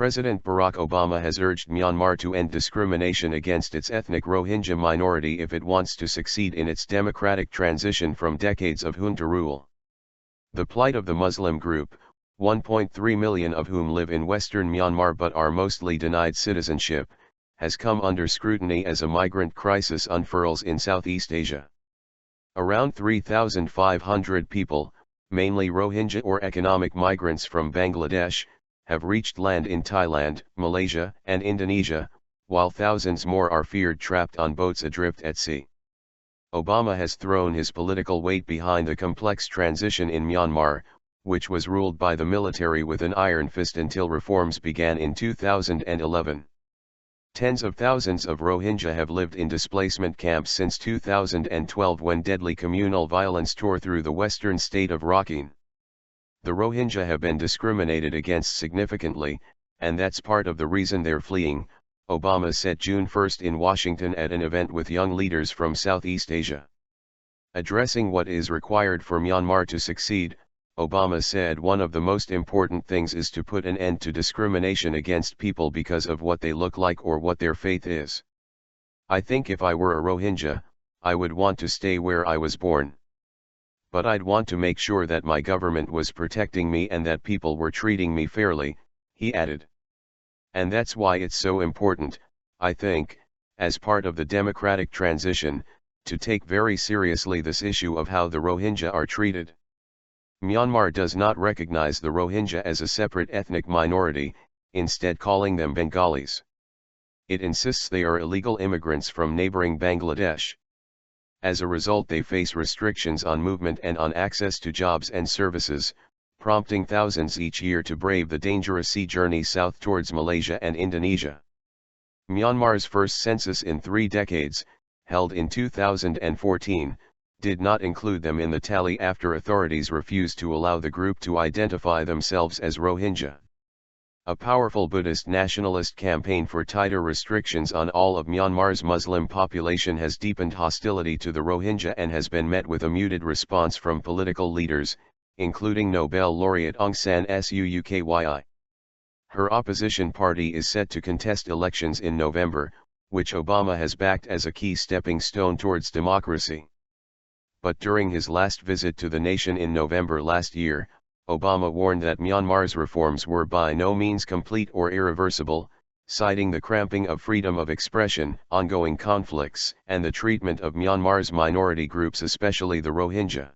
President Barack Obama has urged Myanmar to end discrimination against its ethnic Rohingya minority if it wants to succeed in its democratic transition from decades of junta rule. The plight of the Muslim group, 1.3 million of whom live in western Myanmar but are mostly denied citizenship, has come under scrutiny as a migrant crisis unfurls in Southeast Asia. Around 3,500 people, mainly Rohingya or economic migrants from Bangladesh, have reached land in Thailand, Malaysia, and Indonesia, while thousands more are feared trapped on boats adrift at sea. Obama has thrown his political weight behind the complex transition in Myanmar, which was ruled by the military with an iron fist until reforms began in 2011. Tens of thousands of Rohingya have lived in displacement camps since 2012 when deadly communal violence tore through the western state of Rakhine. The Rohingya have been discriminated against significantly, and that's part of the reason they're fleeing, Obama said June 1 in Washington at an event with young leaders from Southeast Asia. Addressing what is required for Myanmar to succeed, Obama said one of the most important things is to put an end to discrimination against people because of what they look like or what their faith is. I think if I were a Rohingya, I would want to stay where I was born. But I'd want to make sure that my government was protecting me and that people were treating me fairly, he added. And that's why it's so important, I think, as part of the democratic transition, to take very seriously this issue of how the Rohingya are treated. Myanmar does not recognize the Rohingya as a separate ethnic minority, instead calling them Bengalis. It insists they are illegal immigrants from neighboring Bangladesh. As a result, they face restrictions on movement and on access to jobs and services, prompting thousands each year to brave the dangerous sea journey south towards Malaysia and Indonesia. Myanmar's first census in 3 decades, held in 2014, did not include them in the tally after authorities refused to allow the group to identify themselves as Rohingya. A powerful Buddhist nationalist campaign for tighter restrictions on all of Myanmar's Muslim population has deepened hostility to the Rohingya and has been met with a muted response from political leaders, including Nobel laureate Aung San Suu Kyi. Her opposition party is set to contest elections in November, which Obama has backed as a key stepping stone towards democracy. But during his last visit to the nation in November last year, Obama warned that Myanmar's reforms were by no means complete or irreversible, citing the cramping of freedom of expression, ongoing conflicts, and the treatment of Myanmar's minority groups, especially the Rohingya.